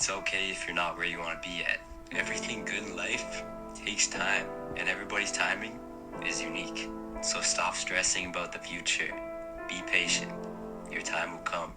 It's okay if you're not where you want to be at. Everything good in life takes time, and everybody's timing is unique. So stop stressing about the future. Be patient. Your time will come.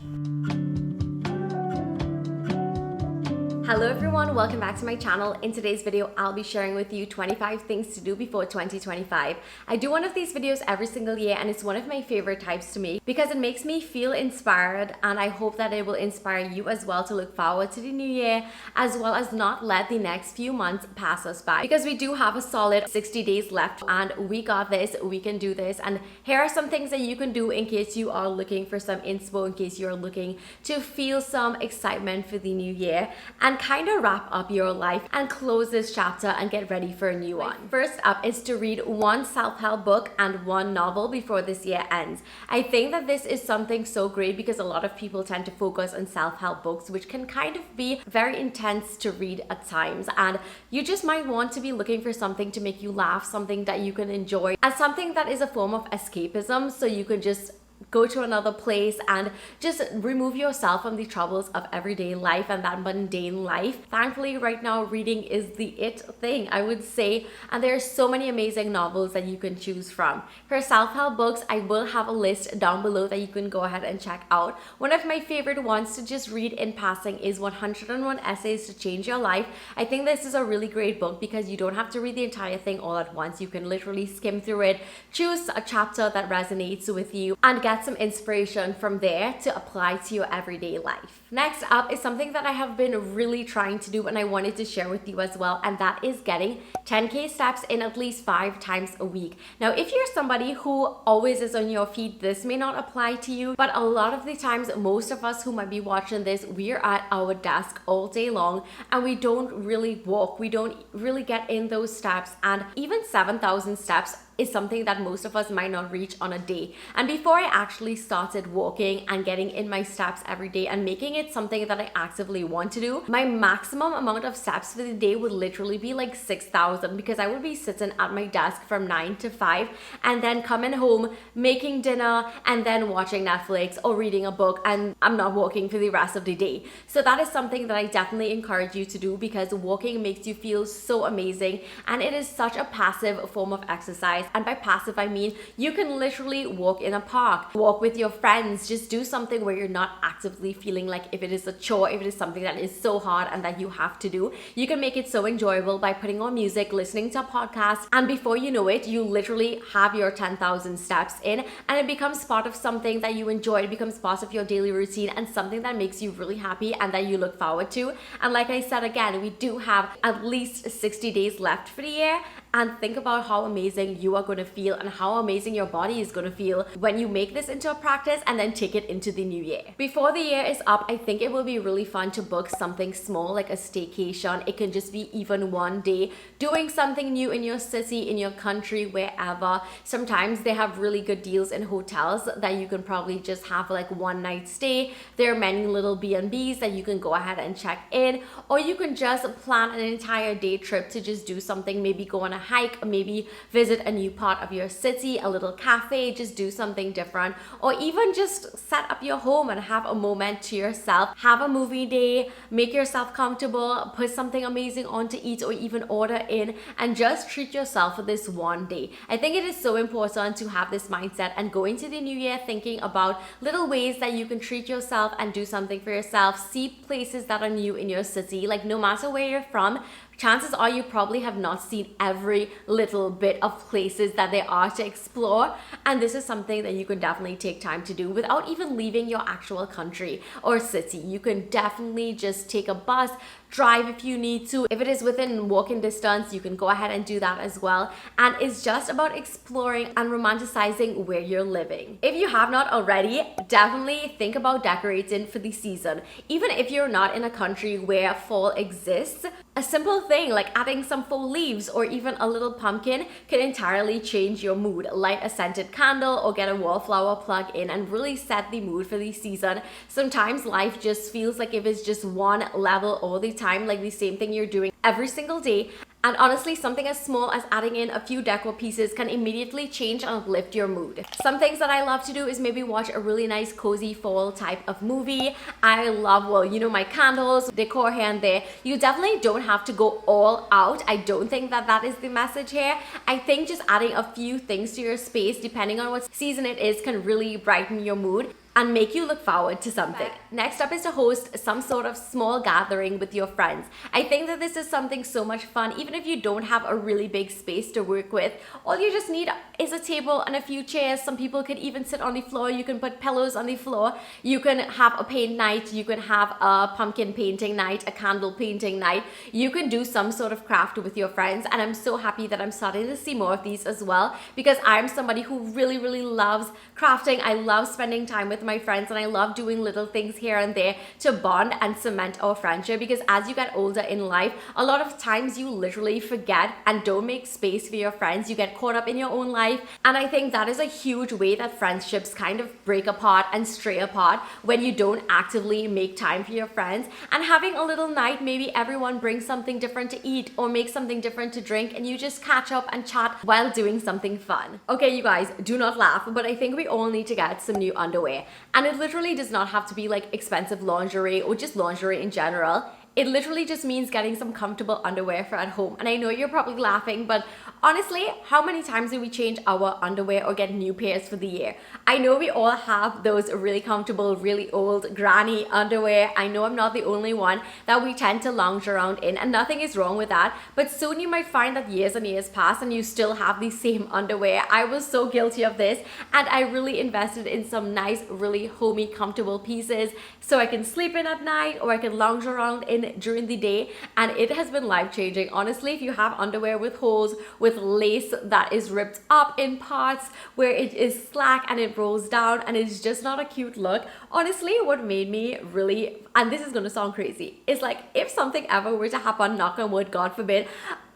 Hello everyone, welcome back to my channel. In today's video, I'll be sharing with you 25 things to do before 2025. I do one of these videos every single year and it's one of my favorite types to make because it makes me feel inspired, and I hope that it will inspire you as well to look forward to the new year, as well as not let the next few months pass us by, because we do have a solid 60 days left and we got this, we can do this. And here are some things that you can do in case you are looking for some inspo, in case you're looking to feel some excitement for the new year and kind of wrap up your life and close this chapter and get ready for a new one. First up is to read one self-help book and one novel before this year ends. I think that this is something so great because a lot of people tend to focus on self-help books, which can kind of be very intense to read at times, and you just might want to be looking for something to make you laugh, something that you can enjoy, and something that is a form of escapism, so you can just go to another place and just remove yourself from the troubles of everyday life and that mundane life. Thankfully, right now, reading is the it thing, I would say, and there are so many amazing novels that you can choose from. For self-help books, I will have a list down below that you can go ahead and check out. One of my favorite ones to just read in passing is 101 Essays to Change Your Life. I think this is a really great book because you don't have to read the entire thing all at once. You can literally skim through it, choose a chapter that resonates with you, and get some inspiration from there to apply to your everyday life. Next up is something that I have been really trying to do and I wanted to share with you as well, and that is getting 10K steps in at least 5 times a week. Now, if you're somebody who always is on your feet, this may not apply to you, but a lot of the times, most of us who might be watching this, we're at our desk all day long and we don't really walk, we don't really get in those steps, and even 7,000 steps is something that most of us might not reach on a day. And before I actually started walking and getting in my steps every day and making it something that I actively want to do, my maximum amount of steps for the day would literally be like 6,000, because I would be sitting at my desk from 9 to 5 and then coming home, making dinner, and then watching Netflix or reading a book, and I'm not walking for the rest of the day. So that is something that I definitely encourage you to do, because walking makes you feel so amazing and it is such a passive form of exercise. And by passive, I mean you can literally walk in a park, walk with your friends, just do something where you're not actively feeling like if it is a chore, if it is something that is so hard and that you have to do. You can make it so enjoyable by putting on music, listening to a podcast, and before you know it, you literally have your 10,000 steps in, and it becomes part of something that you enjoy. It becomes part of your daily routine and something that makes you really happy and that you look forward to. And like I said again, we do have at least 60 days left for the year, and think about how amazing you are going to feel and how amazing your body is going to feel when you make this into a practice and then take it into the new year. Before the year is up, I think it will be really fun to book something small like a staycation. It can just be even one day doing something new in your city, in your country, wherever. Sometimes they have really good deals in hotels that you can probably just have like one night stay. There are many little B&Bs that you can go ahead and check in, or you can just plan an entire day trip to just do something, maybe go on a hike, maybe visit a new part of your city, a little cafe, just do something different, or even just set up your home and have a moment to yourself, have a movie day, make yourself comfortable, put something amazing on to eat, or even order in, and just treat yourself for this one day. I think it is so important to have this mindset and go into the new year thinking about little ways that you can treat yourself and do something for yourself. See places that are new in your city. Like, no matter where you're from, chances are you probably have not seen every little bit of places that there are to explore, and this is something that you can definitely take time to do without even leaving your actual country or city. You can definitely just take a bus, drive if you need to. If it is within walking distance, you can go ahead and do that as well. And it's just about exploring and romanticizing where you're living. If you have not already, definitely think about decorating for the season. Even if you're not in a country where fall exists, a simple thing like adding some fall leaves or even a little pumpkin can entirely change your mood. Light a scented candle or get a wallflower plug in and really set the mood for the season. Sometimes life just feels like if it's just one level all the time, like the same thing you're doing every single day, And honestly, something as small as adding in a few decor pieces can immediately change and uplift your mood. Some things that I love to do is maybe watch a really nice cozy fall type of movie. I love, well, you know, my candles, decor here and there. You definitely don't have to go all out. I don't think that that is the message here. I think just adding a few things to your space, depending on what season it is, can really brighten your mood and make you look forward to something. Next up is to host some sort of small gathering with your friends. I think that this is something so much fun, even if you don't have a really big space to work with. All you just need is a table and a few chairs. Some people could even sit on the floor. You can put pillows on the floor. You can have a paint night. You can have a pumpkin painting night, a candle painting night. You can do some sort of craft with your friends. And I'm so happy that I'm starting to see more of these as well, because I'm somebody who really, really loves crafting. I love spending time with my friends, and I love doing little things here and there to bond and cement our friendship, because as you get older in life, a lot of times you literally forget and don't make space for your friends. You get caught up in your own life, and I think that is a huge way that friendships kind of break apart and stray apart when you don't actively make time for your friends. And having a little night, maybe everyone brings something different to eat or make something different to drink, and you just catch up and chat while doing something fun. Okay, you guys, do not laugh, but I think we all need to get some new underwear. And it literally does not have to be like expensive lingerie or just lingerie in general. It literally just means getting some comfortable underwear for at home. And I know you're probably laughing, but honestly, how many times do we change our underwear or get new pairs for the year? I know we all have those really comfortable, really old granny underwear. I know I'm not the only one that we tend to lounge around in, and nothing is wrong with that. But soon you might find that years and years pass and you still have the same underwear. I was so guilty of this, and I really invested in some nice, really homey, comfortable pieces so I can sleep in at night or I can lounge around in during the day, and it has been life-changing. Honestly, if you have underwear with holes, with lace that is ripped up in parts, where it is slack and it rolls down and it's just not a cute look, honestly, what made me really, and this is gonna sound crazy, is like if something ever were to happen, knock on wood, God forbid,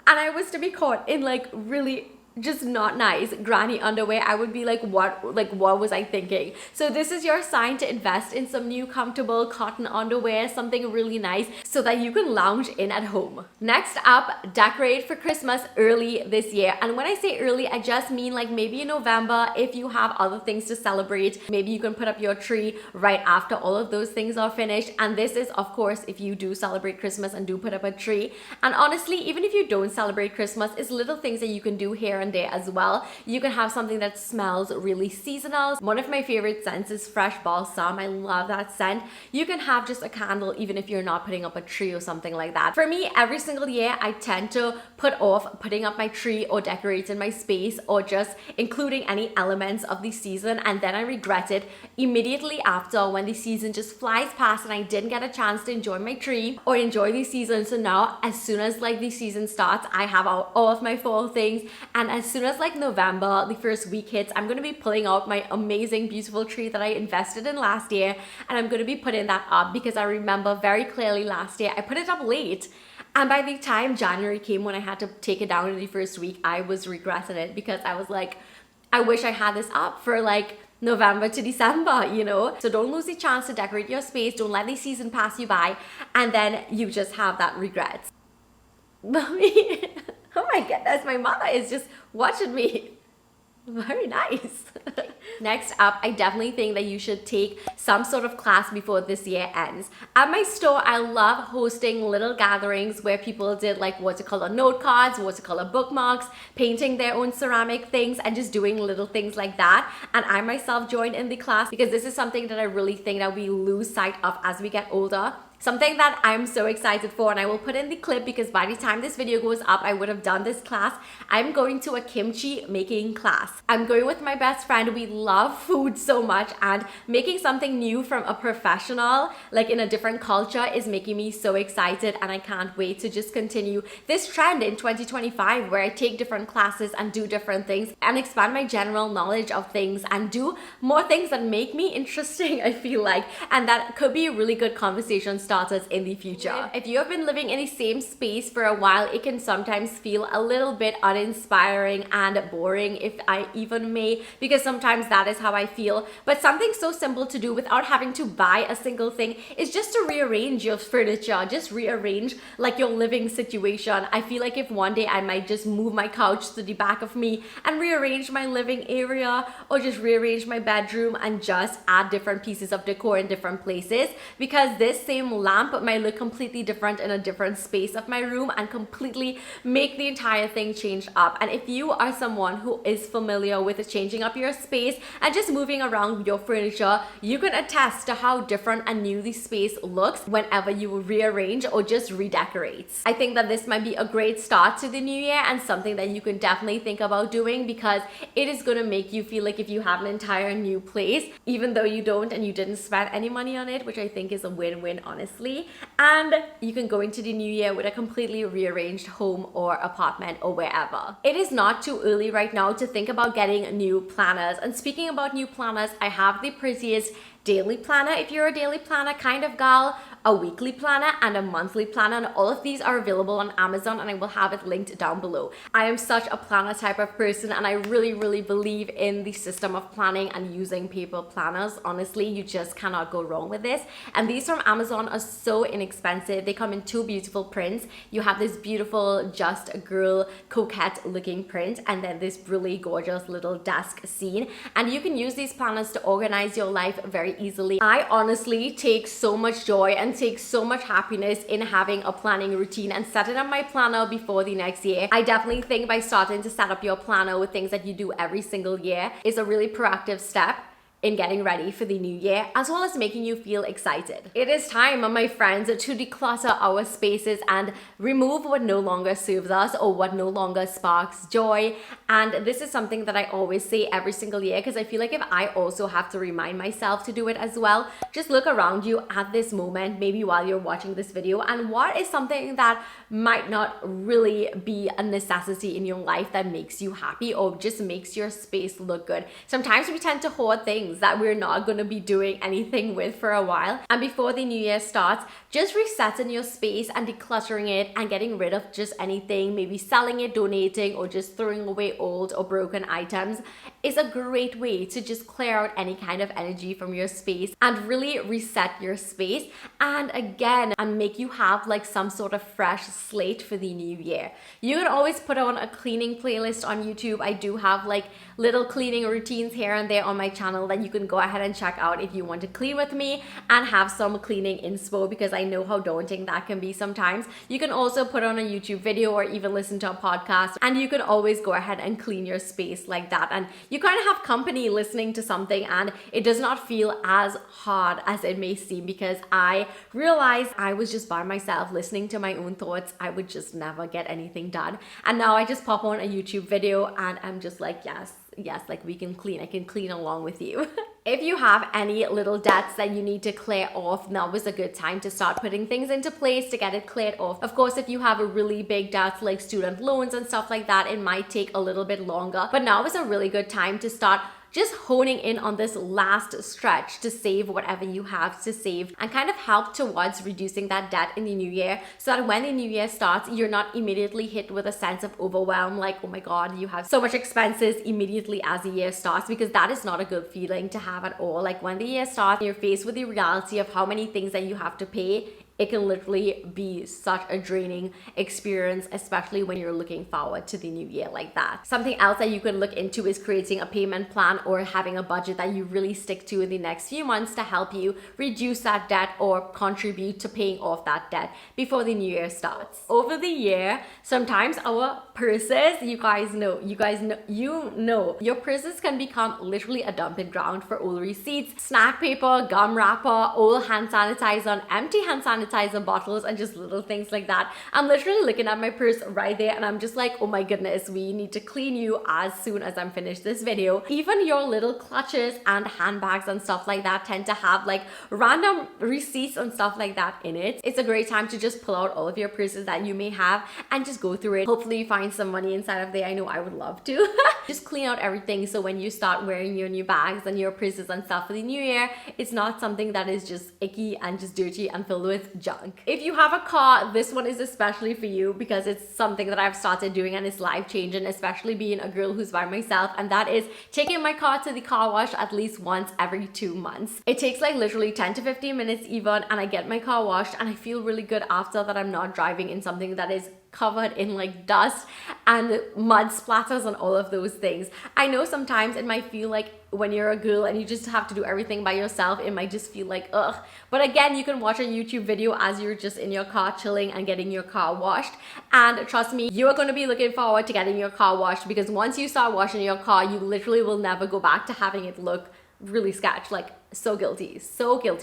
and I was to be caught in like really just not nice granny underwear, I would be like, what was I thinking? So this is your sign to invest in some new comfortable cotton underwear, something really nice so that you can lounge in at home. Next up, decorate for Christmas early this year. And when I say early, I just mean like maybe in November. If you have other things to celebrate, maybe you can put up your tree right after all of those things are finished. And this is, of course, if you do celebrate Christmas and do put up a tree. And honestly, even if you don't celebrate Christmas, it's little things that you can do here and there as well. You can have something that smells really seasonal. One of my favorite scents is fresh balsam. I love that scent. You can have just a candle even if you're not putting up a tree or something like that. For me, every single year I tend to put off putting up my tree or decorating my space or just including any elements of the season, and then I regret it immediately after when the season just flies past and I didn't get a chance to enjoy my tree or enjoy the season. So now as soon as like the season starts, I have all of my fall things, and as soon as like November, the first week hits, I'm going to be pulling out my amazing, beautiful tree that I invested in last year, and I'm going to be putting that up because I remember very clearly last year I put it up late. And by the time January came, when I had to take it down in the first week, I was regretting it because I was like, I wish I had this up for like November to December, you know? So don't lose the chance to decorate your space. Don't let the season pass you by and then you just have that regret. Oh my goodness, my mother is just watching me. Very nice. Next up, I definitely think that you should take some sort of class before this year ends. At my store, I love hosting little gatherings where people did like watercolor note cards, watercolor bookmarks, painting their own ceramic things, and just doing little things like that. And I myself joined in the class because this is something that I really think that we lose sight of as we get older. Something that I'm so excited for, and I will put in the clip because by the time this video goes up, I would have done this class. I'm going to a kimchi making class. I'm going with my best friend. We love food so much, and making something new from a professional, like in a different culture, is making me so excited, and I can't wait to just continue this trend in 2025 where I take different classes and do different things and expand my general knowledge of things and do more things that make me interesting, I feel like, and that could be really good conversations starters in the future. If you have been living in the same space for a while, it can sometimes feel a little bit uninspiring and boring, if I even may, because sometimes that is how I feel. But something so simple to do without having to buy a single thing is just to rearrange your furniture, just rearrange like your living situation. I feel like if one day I might just move my couch to the back of me and rearrange my living area, or just rearrange my bedroom and just add different pieces of decor in different places, because this same lamp might look completely different in a different space of my room and completely make the entire thing change up. And if you are someone who is familiar with changing up your space and just moving around your furniture, you can attest to how different and new the space looks whenever you rearrange or just redecorate. I think that this might be a great start to the new year and something that you can definitely think about doing, because it is going to make you feel like if you have an entire new place, even though you don't and you didn't spend any money on it, which I think is a win-win, honestly. And you can go into the new year with a completely rearranged home or apartment or wherever. It is not too early right now to think about getting new planners. And speaking about new planners, I have the prettiest daily planner if you're a daily planner kind of gal, a weekly planner, and a monthly planner, and all of these are available on Amazon, and I will have it linked down below. I am such a planner type of person, and I really believe in the system of planning and using paper planners. Honestly, you just cannot go wrong with this. And these from Amazon are so inexpensive. They come in two beautiful prints. You have this beautiful just girl coquette looking print, and then this really gorgeous little desk scene, and you can use these planners to organize your life very easily. I honestly take so much joy and take so much happiness in having a planning routine and setting up my planner before the next year. I definitely think by starting to set up your planner with things that you do every single year is a really proactive step in getting ready for the new year, as well as making you feel excited. It is time, my friends, to declutter our spaces and remove what no longer serves us or what no longer sparks joy. And this is something that I always say every single year, because I feel like if I also have to remind myself to do it as well, just look around you at this moment, maybe while you're watching this video, and what is something that might not really be a necessity in your life that makes you happy or just makes your space look good. Sometimes we tend to hoard things that we're not going to be doing anything with for a while. And before the new year starts, just resetting your space and decluttering it and getting rid of just anything, maybe selling it, donating, or just throwing away old or broken items is a great way to just clear out any kind of energy from your space and really reset your space, and again, and make you have like some sort of fresh slate for the new year. You can always put on a cleaning playlist on YouTube. I do have like little cleaning routines here and there on my channel that you can go ahead and check out if you want to clean with me and have some cleaning inspo, because I know how daunting that can be sometimes. You can also put on a YouTube video or even listen to a podcast, and you can always go ahead and clean your space like that, and you kind of have company listening to something, and it does not feel as hard as it may seem, because I realized I was just by myself listening to my own thoughts. I would just never get anything done, and now I just pop on a YouTube video and I'm just like, yes, like we can clean. I can clean along with you. If you have any little debts that you need to clear off, now is a good time to start putting things into place to get it cleared off. Of course, if you have a really big debt like student loans and stuff like that, it might take a little bit longer, but now is a really good time to start just honing in on this last stretch to save whatever you have to save and kind of help towards reducing that debt in the new year, so that when the new year starts, you're not immediately hit with a sense of overwhelm, like, oh my God, you have so much expenses immediately as the year starts, because that is not a good feeling to have at all. Like when the year starts, you're faced with the reality of how many things that you have to pay. It can literally be such a draining experience, especially when you're looking forward to the new year like that. Something else that you can look into is creating a payment plan or having a budget that you really stick to in the next few months to help you reduce that debt or contribute to paying off that debt before the new year starts. Over the year, sometimes our purses, you know, your purses can become literally a dumping ground for old receipts, snack paper, gum wrapper, old hand sanitizer, and empty hand sanitizer bottles, and just little things like that. I'm literally looking at my purse right there and I'm just like, oh my goodness, we need to clean you as soon as I'm finished this video. Even your little clutches and handbags and stuff like that tend to have like random receipts and stuff like that in it. It's a great time to just pull out all of your purses that you may have and just go through it. Hopefully you find some money inside of there. I know I would love to. Just clean out everything, so when you start wearing your new bags and your purses and stuff for the new year, it's not something that is just icky and just dirty and filled with junk. If you have a car, this one is especially for you because it's something that I've started doing and it's life changing, especially being a girl who's by myself, and that is taking my car to the car wash at least once every 2 months. It takes like literally 10 to 15 minutes even, and I get my car washed and I feel really good after that. I'm not driving in something that is covered in like dust and mud splatters and all of those things. I know sometimes it might feel like when you're a girl and you just have to do everything by yourself, it might just feel like ugh. But again, you can watch a YouTube video as you're just in your car chilling and getting your car washed, and trust me, you are going to be looking forward to getting your car washed, because once you start washing your car, you literally will never go back to having it look really sketch. Like, so guilty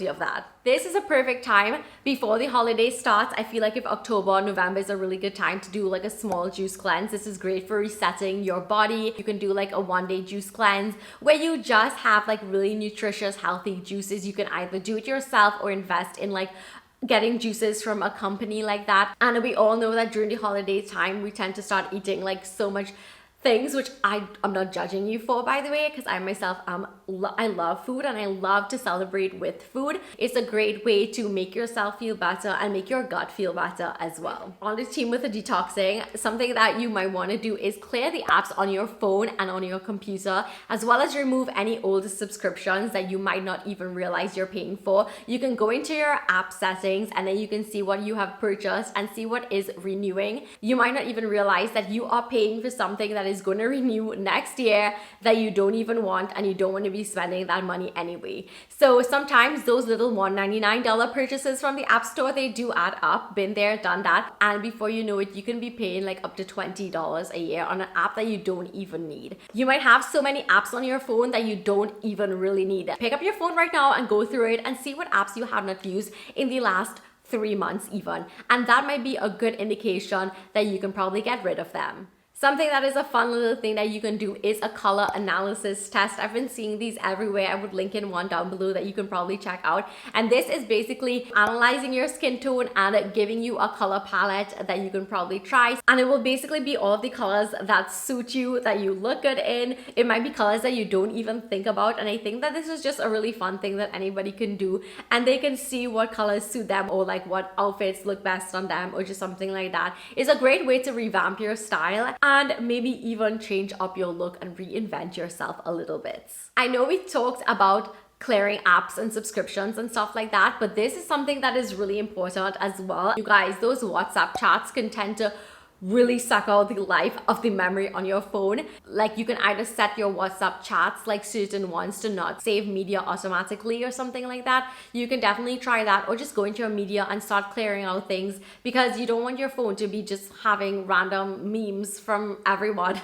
of that. This is a perfect time before the holiday starts. I feel like if October or November is a really good time to do like a small juice cleanse. This is great for resetting your body. You can do like a 1-day juice cleanse where you just have like really nutritious, healthy juices. You can either do it yourself or invest in like getting juices from a company like that. And we all know that during the holiday time, we tend to start eating like so much things, which I'm not judging you for, by the way, because I myself I love food and I love to celebrate with food. It's a great way to make yourself feel better and make your gut feel better as well. On the team with the detoxing, something that you might want to do is clear the apps on your phone and on your computer, as well as remove any old subscriptions that you might not even realize you're paying for. You can go into your app settings and then you can see what you have purchased and see what is renewing. You might not even realize that you are paying for something that is going to renew next year that you don't even want, and you don't want to be spending that money anyway. So sometimes those little $1.99 purchases from the app store, they do add up. Been there, done that, and before you know it, you can be paying like up to $20 a year on an app that you don't even need. You might have so many apps on your phone that you don't even really need. Pick up your phone right now and go through it and see what apps you have not used in the last 3 months even, and that might be a good indication that you can probably get rid of them. Something that is a fun little thing that you can do is a color analysis test. I've been seeing these everywhere. I would link in one down below that you can probably check out. And this is basically analyzing your skin tone and giving you a color palette that you can probably try. And it will basically be all of the colors that suit you, that you look good in. It might be colors that you don't even think about. And I think that this is just a really fun thing that anybody can do. And they can see what colors suit them, or like what outfits look best on them, or just something like that. It's a great way to revamp your style and maybe even change up your look and reinvent yourself a little bit. I know we talked about clearing apps and subscriptions and stuff like that, but this is something that is really important as well. You guys, those WhatsApp chats can tend to really suck out the life of the memory on your phone. Like, you can either set your WhatsApp chats, like certain ones, to not save media automatically or something like that. You can definitely try that, or just go into your media and start clearing out things, because you don't want your phone to be just having random memes from everyone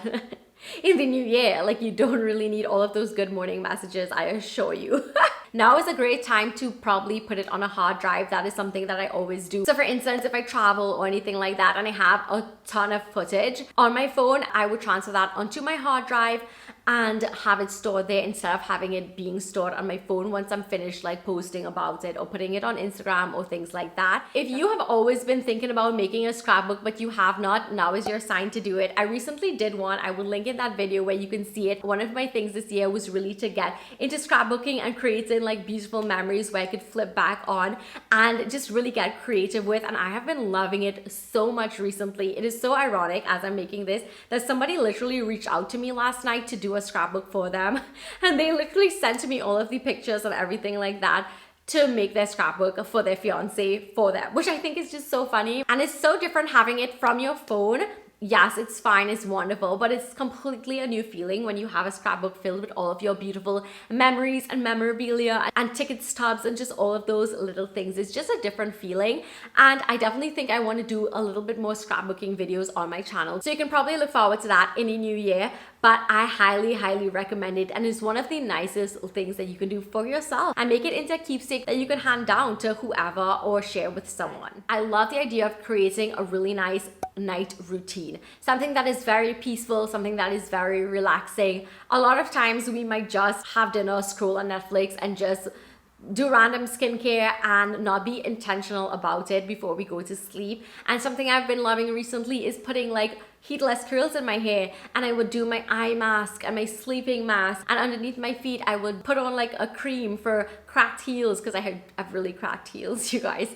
in the new year. Like, you don't really need all of those good morning messages, I assure you. Now is a great time to probably put it on a hard drive. That is something that I always do. So for instance, if I travel or anything like that and I have a ton of footage on my phone, I would transfer that onto my hard drive and have it stored there instead of having it being stored on my phone once I'm finished like posting about it or putting it on Instagram or things like that. If you have always been thinking about making a scrapbook but you have not, now is your sign to do it. I recently did one. I will link in that video where you can see it. One of my things this year was really to get into scrapbooking and creating like beautiful memories where I could flip back on and just really get creative with, and I have been loving it so much recently. It is so ironic as I'm making this that somebody literally reached out to me last night to do a scrapbook for them, and they literally sent to me all of the pictures and everything like that to make their scrapbook for their fiance for them, which I think is just so funny. And it's so different having it from your phone. Yes, it's fine, it's wonderful, but it's completely a new feeling when you have a scrapbook filled with all of your beautiful memories and memorabilia and ticket stubs and just all of those little things. It's just a different feeling, and I definitely think I want to do a little bit more scrapbooking videos on my channel. So you can probably look forward to that in the new year, but I highly recommend it, and it's one of the nicest things that you can do for yourself and make it into a keepsake that you can hand down to whoever or share with someone. I love the idea of creating a really nice night routine, something that is very peaceful, something that is very relaxing. A lot of times we might just have dinner, scroll on Netflix, and just do random skincare and not be intentional about it before we go to sleep. And something I've been loving recently is putting like heatless curls in my hair, and I would do my eye mask and my sleeping mask, and underneath my feet I would put on like a cream for cracked heels, because I have really cracked heels, you guys,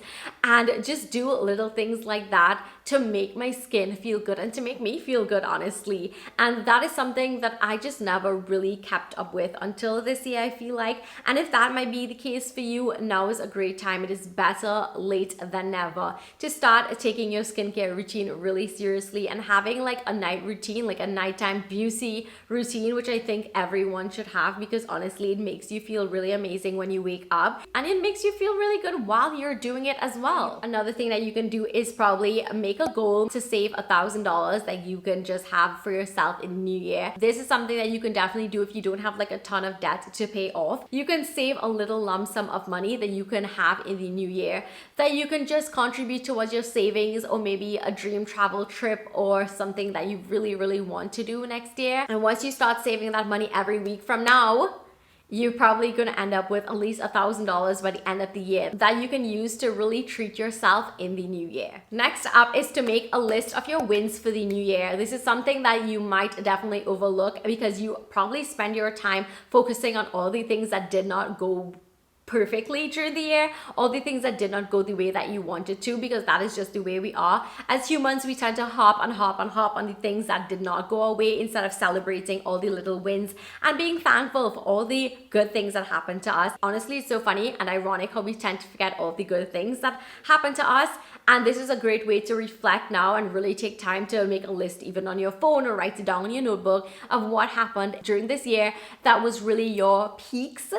and just do little things like that to make my skin feel good and to make me feel good, honestly. And that is something that I just never really kept up with until this year, I feel like. And if that might be the case for you, now is a great time. It is better late than never to start taking your skincare routine really seriously and having like a night routine, like a nighttime beauty routine, which I think everyone should have, because honestly it makes you feel really amazing when you wake up, and it makes you feel really good while you're doing it as well. Another thing that you can do is probably make a goal to save $1,000 that you can just have for yourself in the new year. This is something that you can definitely do if you don't have like a ton of debt to pay off. You can save a little lump sum of money that you can have in the new year that you can just contribute towards your savings, or maybe a dream travel trip or something that you really want to do next year. And once you start saving that money every week from now, you're probably going to end up with at least $1,000 by the end of the year that you can use to really treat yourself in the new year. Next up is to make a list of your wins for the new year. This is something that you might definitely overlook, because you probably spend your time focusing on all the things that did not go perfectly during the year, all the things that did not go the way that you wanted to, because that is just the way we are. As humans, we tend to hop on the things that did not go our way, instead of celebrating all the little wins and being thankful for all the good things that happened to us. Honestly, it's so funny and ironic how we tend to forget all the good things that happened to us. And this is a great way to reflect now and really take time to make a list, even on your phone, or write it down in your notebook, of what happened during this year that was really your peaks,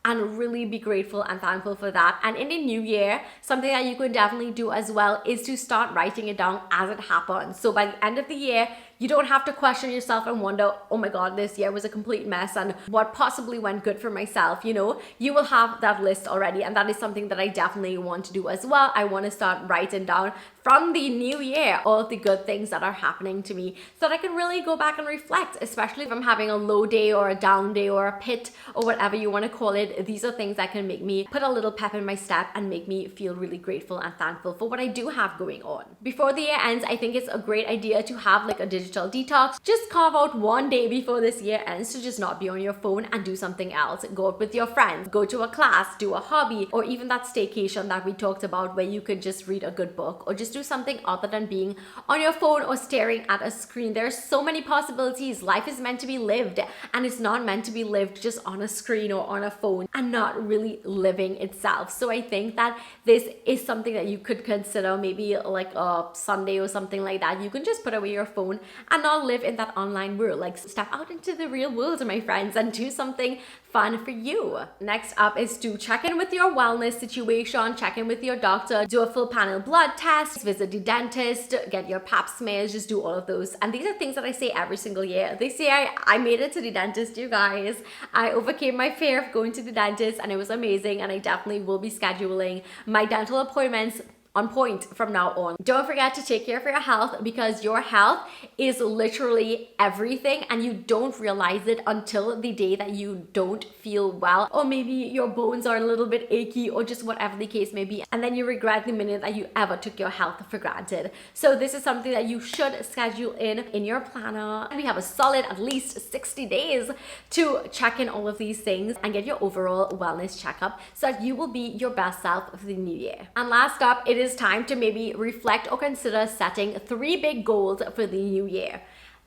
and really be grateful and thankful for that. And in the new year, something that you could definitely do as well is to start writing it down as it happens. So by the end of the year, you don't have to question yourself and wonder, oh my God, this year was a complete mess and what possibly went good for myself. You know, you will have that list already, and that is something that I definitely want to do as well. I want to start writing down from the new year all of the good things that are happening to me, so that I can really go back and reflect, especially if I'm having a low day or a down day or a pit or whatever you want to call it. These are things that can make me put a little pep in my step and make me feel really grateful and thankful for what I do have going on. Before the year ends, I think it's a great idea to have like a digital detox. Just carve out one day before this year ends to just not be on your phone and do something else. Go out with your friends, go to a class, do a hobby, or even that staycation that we talked about, where you could just read a good book or just do something other than being on your phone or staring at a screen. There's so many possibilities. Life is meant to be lived, and it's not meant to be lived just on a screen or on a phone and not really living itself. So I think that this is something that you could consider, maybe like a Sunday or something like that. You can just put away your phone and not live in that online world. Like, step out into the real world, my friends, and do something fun for you. Next up is to check in with your wellness situation, check in with your doctor, do a full panel blood test, visit the dentist, get your pap smears, just do all of those. And these are things that I say every single year. This year I made it to the dentist, you guys. I overcame my fear of going to the dentist, and it was amazing, and I definitely will be scheduling my dental appointments on point from now on. Don't forget to take care of your health, because your health is literally everything, and you don't realize it until the day that you don't feel well, or maybe your bones are a little bit achy, or just whatever the case may be, and then you regret the minute that you ever took your health for granted. So this is something that you should schedule in your planner. And we have a solid at least 60 days to check in all of these things and get your overall wellness checkup, so that you will be your best self for the new year. And last up, it is time to maybe reflect or consider setting 3 big goals for the new year.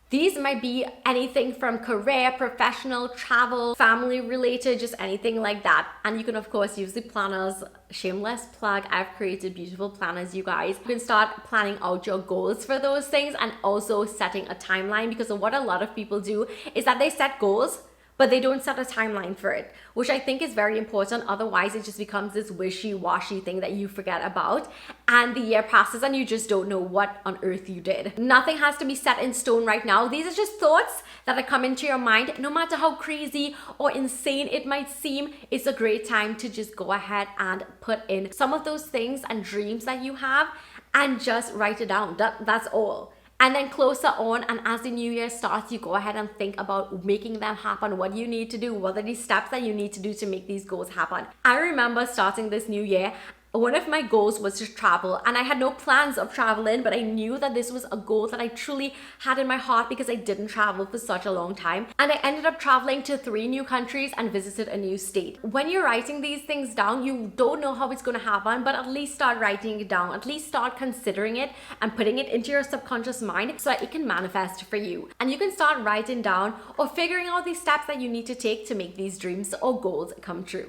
These might be anything from career, professional, travel, family related, just anything like that. And you can of course use the planners. Shameless plug, I've created beautiful planners, you guys. You can start planning out your goals for those things, and also setting a timeline, because of what a lot of people do is that they set goals, but they don't set a timeline for it, which I think is very important. Otherwise, it just becomes this wishy-washy thing that you forget about, and the year passes and you just don't know what on earth you did. Nothing has to be set in stone right now. These are just thoughts that are coming into your mind. No matter how crazy or insane it might seem, it's a great time to just go ahead and put in some of those things and dreams that you have, and just write it down. That's all. And then closer on, and as the new year starts, you go ahead and think about making them happen. What you need to do, what are the steps that you need to do to make these goals happen. I remember starting this new year One of my goals was to travel, and I had no plans of traveling, but I knew that this was a goal that I truly had in my heart because I didn't travel for such a long time. And I ended up traveling to 3 new countries and visited a new state. When you're writing these things down, you don't know how it's going to happen, but at least start writing it down. At least start considering it and putting it into your subconscious mind so that it can manifest for you. And you can start writing down or figuring out these steps that you need to take to make these dreams or goals come true.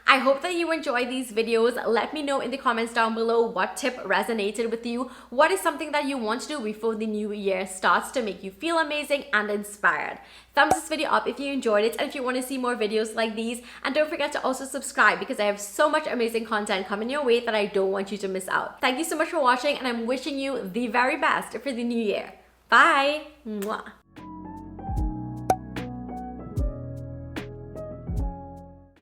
I hope that you enjoy these videos. Let me know in the comments down below what tip resonated with you. What is something that you want to do before the new year starts to make you feel amazing and inspired? Thumbs this video up if you enjoyed it and if you want to see more videos like these. And don't forget to also subscribe because I have so much amazing content coming your way that I don't want you to miss out. Thank you so much for watching, and I'm wishing you the very best for the new year. Bye! Mwah.